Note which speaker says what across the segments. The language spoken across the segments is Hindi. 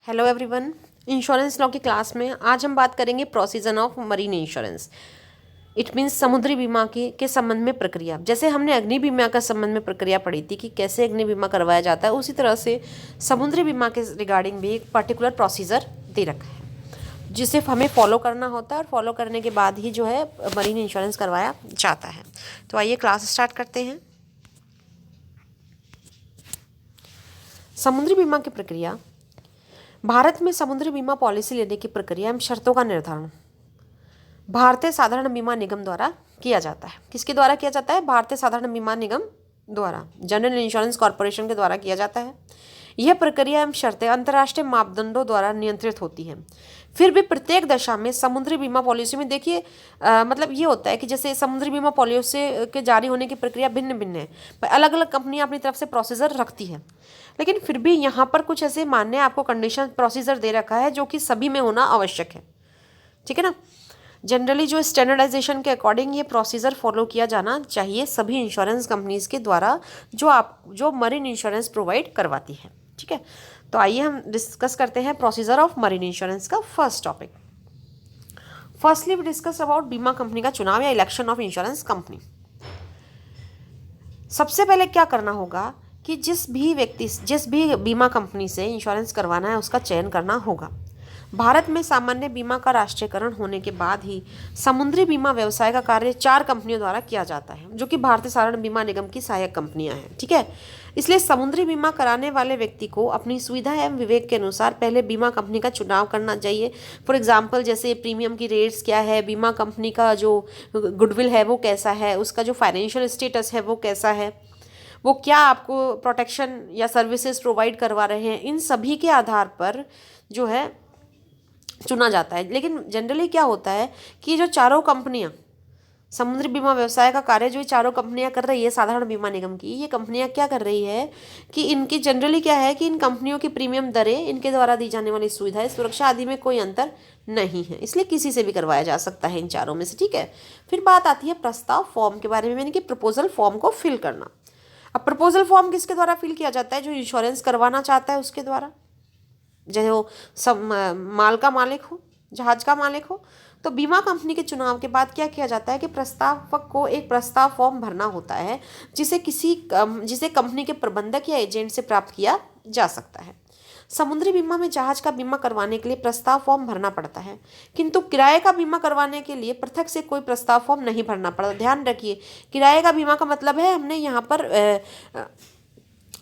Speaker 1: Hello everyone. इंश्योरेंस लॉ की क्लास में आज हम बात करेंगे precision of marine insurance. It means समुद्री बीमा के संबंध में प्रक्रिया। जैसे हमने अग्नि बीमा का संबंध में प्रक्रिया पढ़ी थी कि कैसे अग्नि बीमा करवाया जाता है, उसी तरह से समुद्री बीमा के रिगार्डिंग भी एक पर्टिकुलर प्रोसीजर दे रखा है जिसे हमें फॉलो करना होता है और फॉलो करने के बाद ही जो है मरीन इंश्योरेंस करवाया जाता है। तो आइए क्लास स्टार्ट करते हैं। समुद्री बीमा की प्रक्रिया। भारत में समुद्री बीमा पॉलिसी लेने की प्रक्रिया एवं शर्तों का निर्धारण भारतीय साधारण बीमा निगम द्वारा किया जाता है। किसके द्वारा किया जाता है? भारतीय साधारण बीमा निगम द्वारा, जनरल इंश्योरेंस कॉरपोरेशन के द्वारा किया जाता है। यह प्रक्रिया एवं शर्तें अंतर्राष्ट्रीय मापदंडों द्वारा नियंत्रित होती हैं। फिर भी प्रत्येक दशा में समुद्री बीमा पॉलिसी में देखिए मतलब ये होता है कि जैसे समुद्री बीमा पॉलिसी के जारी होने की प्रक्रिया भिन्न भिन्न है, अलग अलग कंपनियां अपनी तरफ से प्रोसीजर रखती है, लेकिन फिर भी यहाँ पर कुछ ऐसे मान्य आपको कंडीशन प्रोसीजर दे रखा है जो कि सभी में होना आवश्यक है। ठीक है ना। जनरली जो स्टैंडर्डाइजेशन के अकॉर्डिंग ये प्रोसीजर फॉलो किया जाना चाहिए सभी इंश्योरेंस कंपनीज के द्वारा जो मरीन इंश्योरेंस प्रोवाइड करवाती है। ठीक है, तो आइए हम डिस्कस करते हैं प्रोसीजर ऑफ मरीन इंश्योरेंस का first topic. Firstly we discuss about बीमा कंपनी का चुनाव या इलेक्शन ऑफ इंश्योरेंस कंपनी। सबसे पहले क्या करना होगा कि जिस भी बीमा कंपनी से इंश्योरेंस करवाना है उसका चयन करना होगा। भारत में सामान्य बीमा का राष्ट्रीयकरण होने के बाद ही समुद्री बीमा व्यवसाय का कार्य 4 कंपनियों द्वारा किया जाता है, जो कि भारतीय साधारण बीमा निगम की सहायक कंपनियां हैं। ठीक है, इसलिए समुद्री बीमा कराने वाले व्यक्ति को अपनी सुविधा एवं विवेक के अनुसार पहले बीमा कंपनी का चुनाव करना चाहिए। फॉर एग्जाम्पल जैसे प्रीमियम की रेट्स क्या है, बीमा कंपनी का जो गुडविल है वो कैसा है, उसका जो फाइनेंशियल स्टेटस है वो कैसा है, वो क्या आपको प्रोटेक्शन या सर्विसेज प्रोवाइड करवा रहे हैं, इन सभी के आधार पर जो है चुना जाता है। लेकिन जनरली क्या होता है कि जो चारों कंपनियां समुद्री बीमा व्यवसाय का कार्य जो ये चारों कंपनियां कर रही है साधारण बीमा निगम की, ये कंपनियां क्या कर रही है कि इनकी जनरली क्या है कि इन कंपनियों की प्रीमियम दरें, इनके द्वारा दी जाने वाली सुविधाएं, सुरक्षा आदि में कोई अंतर नहीं है, इसलिए किसी से भी करवाया जा सकता है इन चारों में से। ठीक है, फिर बात आती है प्रस्ताव फॉर्म के बारे में, यानी कि प्रपोजल फॉर्म को फिल करना। अब प्रपोजल फॉर्म किसके द्वारा फिल किया जाता है? जो इंश्योरेंस करवाना चाहता है उसके द्वारा, चाहे वो सब माल का मालिक हो, जहाज का मालिक हो। तो बीमा कंपनी के चुनाव के बाद क्या किया जाता है कि प्रस्तावक को एक प्रस्ताव फॉर्म भरना होता है जिसे कंपनी के प्रबंधक या एजेंट से प्राप्त किया जा सकता है। समुद्री बीमा में जहाज का बीमा करवाने के लिए प्रस्ताव फॉर्म भरना पड़ता है, किंतु किराए का बीमा करवाने के लिए पृथक से कोई प्रस्ताव फॉर्म नहीं भरना पड़ता। ध्यान रखिए, किराए का बीमा का मतलब है, हमने यहाँ पर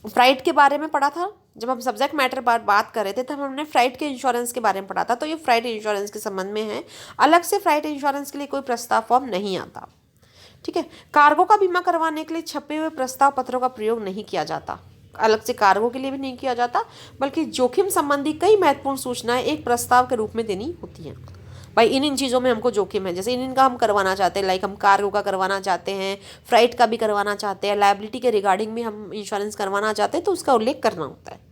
Speaker 1: फ्लाइट के बारे में पढ़ा था, जब हम सब्जेक्ट मैटर बात कर रहे थे तब हमने फ्लाइट के इंश्योरेंस के बारे में पढ़ा था, तो ये फ्लाइट इंश्योरेंस के संबंध में है। अलग से फ्लाइट इंश्योरेंस के लिए कोई प्रस्ताव फॉर्म नहीं आता। ठीक है, कार्गो का बीमा करवाने के लिए छपे हुए प्रस्ताव पत्रों का प्रयोग नहीं किया जाता, अलग से कार्गो के लिए भी नहीं किया जाता, बल्कि जोखिम संबंधी कई महत्वपूर्ण सूचनाएं एक प्रस्ताव के रूप में देनी होती हैं। भाई इन चीज़ों में हमको जोखिम है, जैसे इनका हम करवाना चाहते हैं, लाइक हम कार्गो का करवाना चाहते हैं, फ्लाइट का भी करवाना चाहते हैं, लायबिलिटी के रिगार्डिंग भी हम इंश्योरेंस करवाना चाहते हैं, तो उसका उल्लेख करना होता है।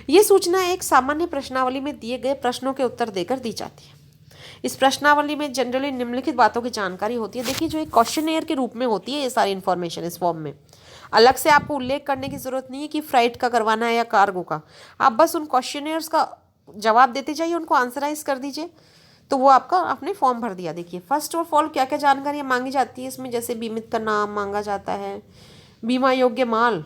Speaker 1: ये सूचना एक सामान्य प्रश्नावली में दिए गए प्रश्नों के उत्तर देकर दी जाती है। इस प्रश्नावली में जनरली निम्नलिखित बातों की जानकारी होती है। देखिए, जो एक क्वेश्चनेयर के रूप में होती है ये सारी इन्फॉर्मेशन इस फॉर्म में, अलग से आपको उल्लेख करने की जरूरत नहीं है कि फ्लाइट का करवाना है या कार्गो का, आप बस उन क्वेश्चनेयर्स का जवाब देते जाइए, उनको आंसराइज कर दीजिए, तो वो आपका आपने फॉर्म भर दिया। देखिए, फर्स्ट ऑफ ऑल क्या क्या जानकारियाँ मांगी जाती है इसमें, जैसे बीमित का नाम मांगा जाता है, बीमा योग्य माल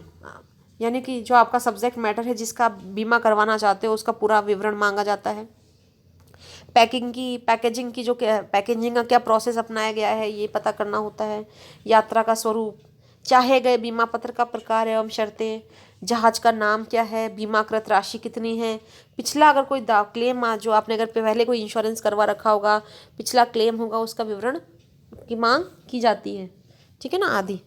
Speaker 1: यानी कि जो आपका सब्जेक्ट मैटर है जिसका आप बीमा करवाना चाहते हो उसका पूरा विवरण मांगा जाता है, पैकेजिंग की जो पैकेजिंग का क्या प्रोसेस अपनाया गया है ये पता करना होता है, यात्रा का स्वरूप, चाहे गए बीमा पत्र का प्रकार एवं शर्तें, जहाज का नाम क्या है, बीमाकृत राशि कितनी है, पिछला अगर कोई क्लेम जो आपने अगर पहले कोई इंश्योरेंस करवा रखा होगा, पिछला क्लेम होगा उसका विवरण की मांग की जाती है। ठीक है ना, आदि।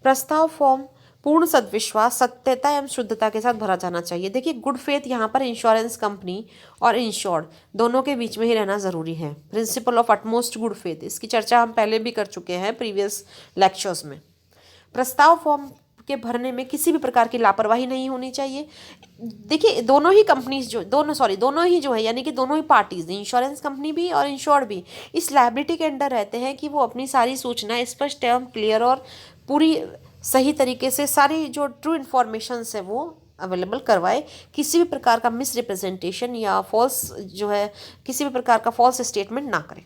Speaker 1: प्रस्ताव फॉर्म पूर्ण सद्विश्वास, सत्यता एवं शुद्धता के साथ भरा जाना चाहिए। देखिए, गुड फेथ यहाँ पर इंश्योरेंस कंपनी और इंश्योर्ड दोनों के बीच में ही रहना ज़रूरी है। Principle of utmost good faith, इसकी चर्चा हम पहले भी कर चुके हैं प्रीवियस लेक्चर्स में। प्रस्ताव फॉर्म के भरने में किसी भी प्रकार की लापरवाही नहीं होनी चाहिए। देखिए, दोनों ही जो है यानी कि दोनों ही पार्टीज, इंश्योरेंस कंपनी भी और इंश्योर्ड भी, इस लायबिलिटी के अंडर रहते हैं कि वो अपनी सारी सूचनाएं स्पष्ट एवं क्लियर और पूरी सही तरीके से सारी जो ट्रू इन्फॉर्मेशन है वो अवेलेबल करवाए, किसी भी प्रकार का मिस रिप्रेजेंटेशन या फॉल्स जो है किसी भी प्रकार का फॉल्स स्टेटमेंट ना करें।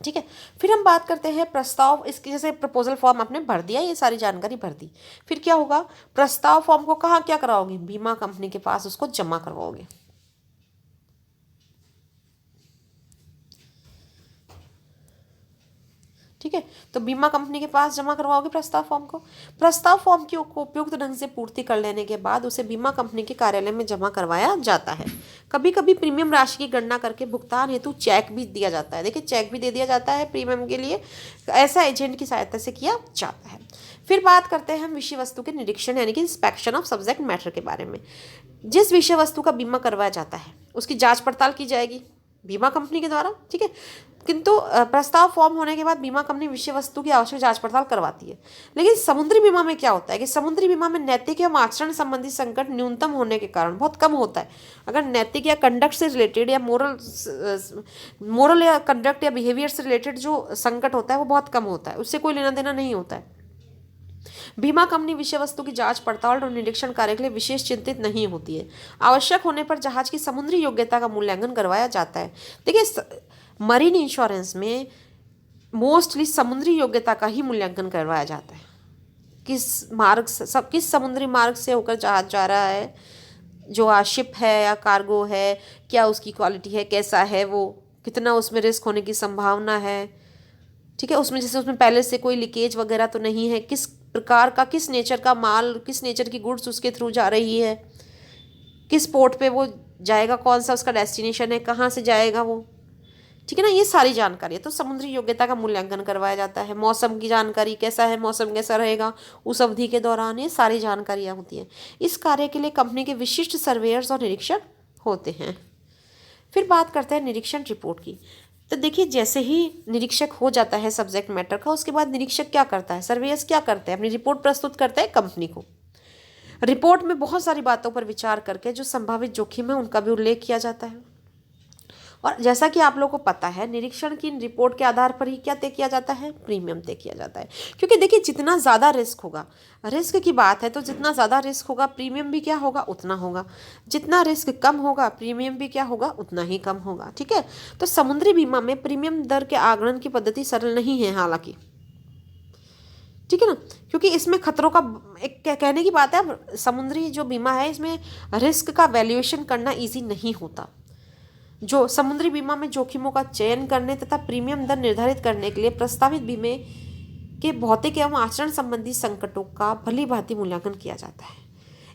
Speaker 1: ठीक है, फिर हम बात करते हैं प्रस्ताव। इसकी जैसे प्रपोजल फॉर्म आपने भर दिया, ये सारी जानकारी भर दी, फिर क्या होगा, प्रस्ताव फॉर्म को कहाँ क्या कराओगे, बीमा कंपनी के पास उसको जमा करवाओगे। ठीक है, तो बीमा कंपनी के पास जमा करवाओगे प्रस्ताव फॉर्म को। प्रस्ताव फॉर्म की उपयुक्त ढंग से पूर्ति कर लेने के बाद उसे बीमा कंपनी के कार्यालय में जमा करवाया जाता है। कभी कभी प्रीमियम राशि की गणना करके भुगतान हेतु चेक भी दिया जाता है। देखिए, चेक भी दे दिया जाता है प्रीमियम के लिए, ऐसा एजेंट की सहायता से किया जाता है। फिर बात करते हैं हम विषय वस्तु के निरीक्षण यानी कि इंस्पेक्शन ऑफ सब्जेक्ट मैटर के बारे में। जिस विषय वस्तु का बीमा करवाया जाता है उसकी जांच पड़ताल की जाएगी बीमा कंपनी के द्वारा। ठीक है, किंतु प्रस्ताव फॉर्म होने के बाद बीमा कंपनी विषय वस्तु की आवश्यक जांच पड़ताल करवाती है। लेकिन समुद्री बीमा में क्या होता है कि समुद्री बीमा में नैतिक एवं आचरण संबंधी संकट न्यूनतम होने के कारण बहुत कम होता है। अगर नैतिक या कंडक्ट से रिलेटेड या मोरल या कंडक्ट या बिहेवियर से रिलेटेड जो संकट होता है वो बहुत कम होता है, उससे कोई लेना देना नहीं होता है। बीमा कंपनी विषय वस्तु की जांच पड़ताल और निरीक्षण कार्य के लिए विशेष चिंतित नहीं होती है। आवश्यक होने पर जहाज की समुद्री योग्यता का मूल्यांकन करवाया जाता है। देखिए, मरीन इंश्योरेंस में मोस्टली समुद्री योग्यता का ही मूल्यांकन करवाया जाता है। किस समुद्री मार्ग से होकर जहाज जा रहा है, जो शिप है या कार्गो है, क्या उसकी क्वालिटी है, कैसा है वो, कितना उसमें रिस्क होने की संभावना है। ठीक है, उसमें जैसे उसमें पहले से कोई लीकेज वगैरह तो नहीं है, किस प्रकार का, किस नेचर का माल, किस नेचर की गुड्स उसके थ्रू जा रही है, किस पोर्ट पे वो जाएगा, कौन सा उसका डेस्टिनेशन है, कहाँ से जाएगा वो। ठीक है ना, ये सारी जानकारी है। तो समुद्री योग्यता का मूल्यांकन करवाया जाता है। मौसम की जानकारी, कैसा है मौसम, कैसा रहेगा उस अवधि के दौरान, ये सारी जानकारियाँ होती हैं। इस कार्य के लिए कंपनी के विशिष्ट सर्वेयर्स और निरीक्षक होते हैं। फिर बात करते हैं निरीक्षण रिपोर्ट की। तो देखिए, जैसे ही निरीक्षक हो जाता है सब्जेक्ट मैटर का, उसके बाद निरीक्षक क्या करता है, सर्वेयर्स क्या करते हैं, अपनी रिपोर्ट प्रस्तुत करते हैं कंपनी को। रिपोर्ट में बहुत सारी बातों पर विचार करके जो संभावित जोखिम है उनका भी उल्लेख किया जाता है। और जैसा कि आप लोगों को पता है, निरीक्षण की रिपोर्ट के आधार पर ही क्या तय किया जाता है, प्रीमियम तय किया जाता है। क्योंकि देखिए, जितना ज़्यादा रिस्क होगा, रिस्क की बात है, तो जितना ज़्यादा रिस्क होगा प्रीमियम भी क्या होगा, उतना होगा। जितना रिस्क कम होगा प्रीमियम भी क्या होगा, उतना ही कम होगा। ठीक है, तो समुद्री बीमा में प्रीमियम दर के आकलन की पद्धति सरल नहीं है हालांकि। ठीक है ना, क्योंकि इसमें खतरों का एक कहने की बात है, समुद्री जो बीमा है इसमें रिस्क का वैल्यूएशन करना ईजी नहीं होता। जो समुद्री बीमा में जोखिमों का चयन करने तथा प्रीमियम दर निर्धारित करने के लिए प्रस्तावित बीमे के भौतिक एवं आचरण संबंधी संकटों का भली भांति मूल्यांकन किया जाता है।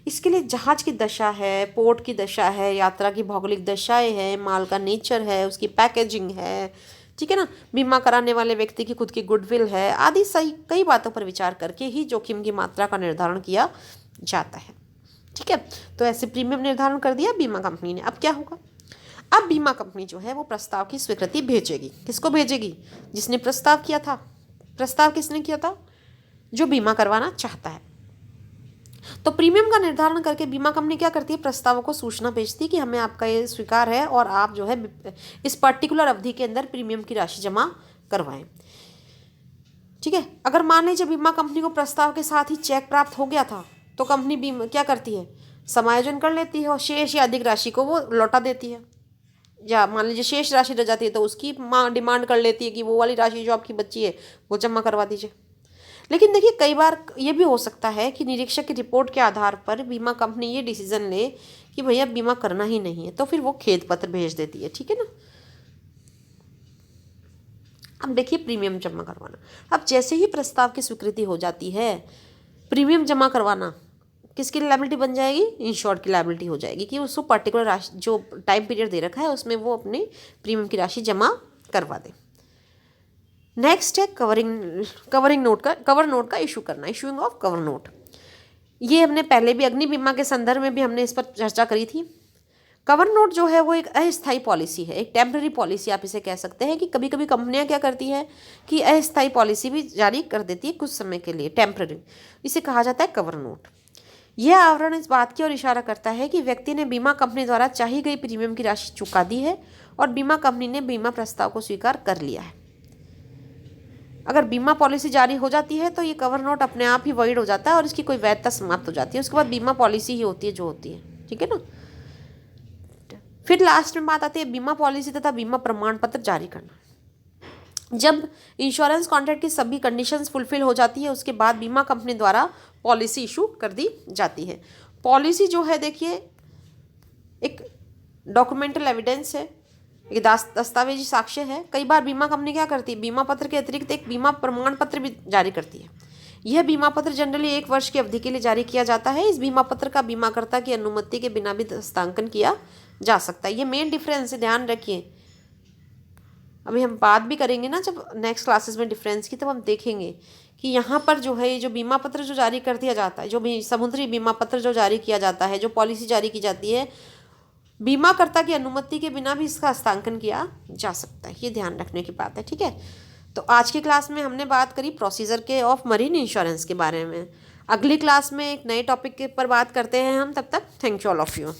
Speaker 1: इसके लिए जहाज की दशा है, पोर्ट की दशा है, यात्रा की भौगोलिक दशाएं है, माल का नेचर है, उसकी पैकेजिंग है, ठीक है ना, बीमा कराने वाले व्यक्ति की खुद की गुडविल है, आदि सही कई बातों पर विचार करके ही जोखिम की मात्रा का निर्धारण किया जाता है। ठीक है, तो ऐसे प्रीमियम निर्धारण कर दिया बीमा कंपनी ने। अब क्या होगा, अब बीमा कंपनी जो है वो प्रस्ताव की स्वीकृति भेजेगी। किसको भेजेगी, जिसने प्रस्ताव किया था। प्रस्ताव किसने किया था, जो बीमा करवाना चाहता है। तो प्रीमियम का निर्धारण करके बीमा कंपनी क्या करती है, प्रस्तावों को सूचना भेजती है कि हमें आपका ये स्वीकार है और आप जो है इस पर्टिकुलर अवधि के अंदर प्रीमियम की राशि जमा करवाएं। ठीक है, अगर मान लीजिए बीमा कंपनी को प्रस्ताव के साथ ही चेक प्राप्त हो गया था, तो कंपनी बीमा क्या करती है, समायोजन कर लेती है और शेष या अधिक राशि को वो लौटा देती है। या मान लीजिए शेष राशि रह जाती है तो उसकी डिमांड कर लेती है कि वो वाली राशि जो आपकी बची है वो जमा करवा दीजिए। लेकिन देखिए, कई बार ये भी हो सकता है कि निरीक्षक की रिपोर्ट के आधार पर बीमा कंपनी ये डिसीजन ले कि भैया बीमा करना ही नहीं है, तो फिर वो खेद पत्र भेज देती है। ठीक है ना। अब देखिए, प्रीमियम जमा करवाना। अब जैसे ही प्रस्ताव की स्वीकृति हो जाती है, प्रीमियम जमा करवाना किसकी लायबिलिटी बन जाएगी, इंश्योर्ड की लायबिलिटी हो जाएगी कि उसको पर्टिकुलर राशि जो टाइम पीरियड दे रखा है उसमें वो अपनी प्रीमियम की राशि जमा करवा दे। नेक्स्ट है कवर नोट का इशू करना, इशूइंग ऑफ कवर नोट। ये हमने पहले भी अग्नि बीमा के संदर्भ में भी हमने इस पर चर्चा करी थी। कवर नोट जो है वो एक अस्थायी पॉलिसी है, एक टेम्पररी पॉलिसी आप इसे कह सकते हैं। कि कभी कभी कंपनियां क्या करती है कि अस्थायी पॉलिसी भी जारी कर देती है कुछ समय के लिए, टेम्पररी। इसे कहा जाता है कवर नोट। यह आवरण इस बात की ओर इशारा करता है कि व्यक्ति ने बीमा कंपनी द्वारा चाही गई प्रीमियम की राशि चुका दी है और बीमा कंपनी ने बीमा प्रस्ताव को स्वीकार कर लिया है। अगर बीमा पॉलिसी जारी हो जाती है तो ये कवर नोट अपने आप ही वॉइड हो जाता है और इसकी कोई वैधता समाप्त हो जाती है। उसके बाद बीमा पॉलिसी ही होती है जो होती है, ठीक है ना। फिर लास्ट में बात आती है बीमा पॉलिसी तथा बीमा प्रमाण पत्र जारी करना। जब इंश्योरेंस कॉन्ट्रैक्ट की सभी कंडीशंस फुलफिल हो जाती है उसके बाद बीमा कंपनी द्वारा पॉलिसी इशू कर दी जाती है। पॉलिसी जो है देखिए एक डॉक्यूमेंटल एविडेंस है, एक दस्तावेजी साक्ष्य है। कई बार बीमा कंपनी क्या करती है, बीमा पत्र के अतिरिक्त एक बीमा प्रमाण पत्र भी जारी करती है। यह बीमा पत्र जनरली 1 वर्ष की अवधि के लिए जारी किया जाता है। इस बीमा पत्र का बीमाकर्ता की अनुमति के बिना भी हस्तांकन किया जा सकता है। ये मेन डिफरेंस है, ध्यान रखिए। अभी हम बात भी करेंगे ना जब नेक्स्ट क्लासेस में डिफरेंस की, तब हम देखेंगे कि यहाँ पर जो है ये जो बीमा पत्र जो जारी कर दिया जाता है, जो भी समुद्री बीमा पत्र जो जारी किया जाता है, जो पॉलिसी जारी की जाती है, बीमाकर्ता की अनुमति के बिना भी इसका हस्तांकन किया जा सकता है। ये ध्यान रखने की बात है, ठीक है। तो आज की क्लास में हमने बात करी प्रोसीजर के ऑफ मरीन इंश्योरेंस के बारे में। अगली क्लास में एक नए टॉपिक के ऊपर बात करते हैं हम। तब तक thank you all of you.